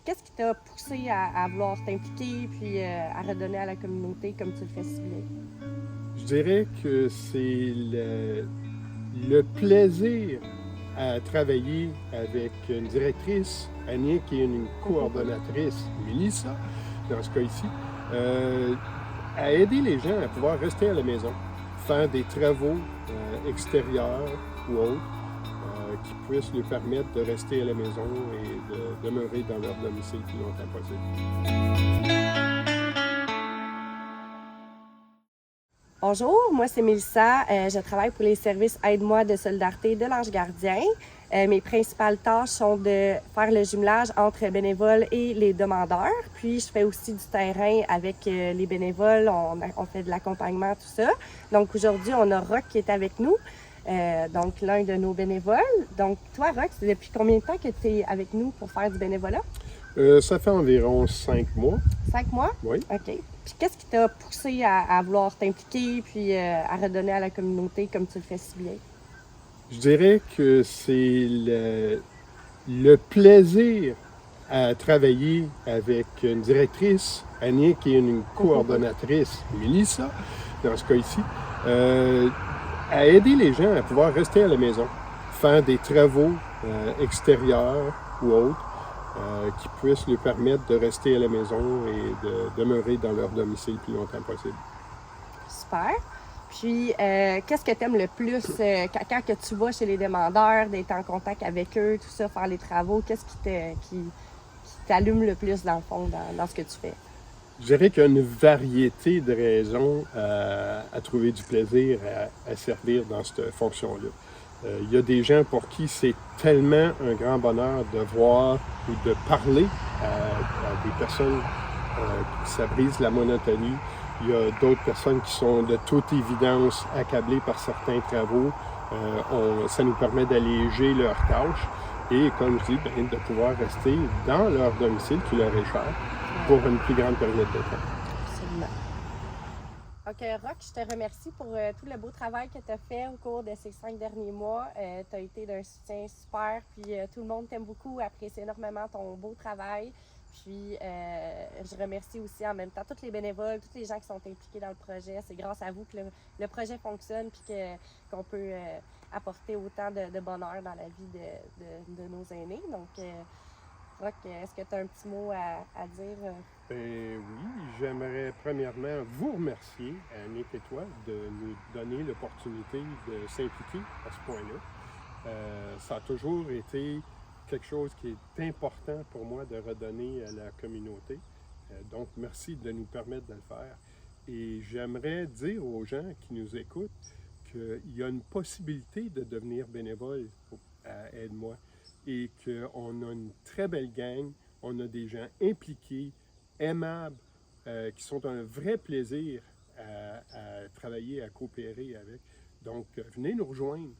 qu'est-ce qui t'a poussé à vouloir t'impliquer puis à redonner à la communauté comme tu le fais si bien? Je dirais que c'est le plaisir à travailler avec une directrice, Annick, et une coordonnatrice, Mélissa, dans ce cas ici, à aider les gens à pouvoir rester à la maison, faire des travaux extérieurs ou autres qui puissent lui permettre de rester à la maison et de demeurer dans leur domicile le plus longtemps possible. Bonjour, moi c'est Mélissa. Je travaille pour les services Aide-moi de solidarité de l'Ange Gardien. Mes principales tâches sont de faire le jumelage entre bénévoles et les demandeurs. Puis je fais aussi du terrain avec les bénévoles. On fait de l'accompagnement, tout ça. Donc aujourd'hui, on a Rock qui est avec nous. Donc l'un de nos bénévoles. Donc toi, Rock, c'est depuis combien de temps que tu es avec nous pour faire du bénévolat? Ça fait environ 5 mois. 5 mois? Oui. OK. Puis qu'est-ce qui t'a poussé à vouloir t'impliquer puis à redonner à la communauté comme tu le fais si bien? Je dirais que c'est le plaisir à travailler avec une directrice, Annick, et une coordonnatrice, Mélissa, dans ce cas ici, à aider les gens à pouvoir rester à la maison, faire des travaux extérieurs ou autres qui puissent lui permettre de rester à la maison et de demeurer dans leur domicile le plus longtemps possible. Super. Puis, qu'est-ce que tu aimes le plus quand que tu vas chez les demandeurs, d'être en contact avec eux, tout ça, faire les travaux? Qu'est-ce qui t'allume le plus, dans le fond, dans ce que tu fais? Je dirais qu'il y a une variété de raisons à trouver du plaisir à servir dans cette fonction-là. Il y a des gens pour qui c'est tellement un grand bonheur de voir ou de parler à des personnes qui ça brise la monotonie. Il y a d'autres personnes qui sont de toute évidence accablées par certains travaux. Ça nous permet d'alléger leurs tâches et, comme je dis, de pouvoir rester dans leur domicile qui leur est cher pour une plus grande période de temps. Absolument. OK, Rock, je te remercie pour tout le beau travail que tu as fait au cours de ces 5 derniers mois. Tu as été d'un soutien super, puis tout le monde t'aime beaucoup, apprécie énormément ton beau travail. Puis je remercie aussi en même temps tous les bénévoles, tous les gens qui sont impliqués dans le projet. C'est grâce à vous que le projet fonctionne puis qu'on peut apporter autant de bonheur dans la vie de nos aînés. Donc, Rock, est-ce que tu as un petit mot à dire? Oui, j'aimerais premièrement vous remercier, Annick et toi, de nous donner l'opportunité de s'impliquer à ce point-là. Ça a toujours été quelque chose qui est important pour moi de redonner à la communauté. Donc, merci de nous permettre de le faire. Et j'aimerais dire aux gens qui nous écoutent qu'il y a une possibilité de devenir bénévole à Aide-moi et qu'on a une très belle gang, on a des gens impliqués, aimables, qui sont un vrai plaisir à travailler, à coopérer avec. Donc, venez nous rejoindre.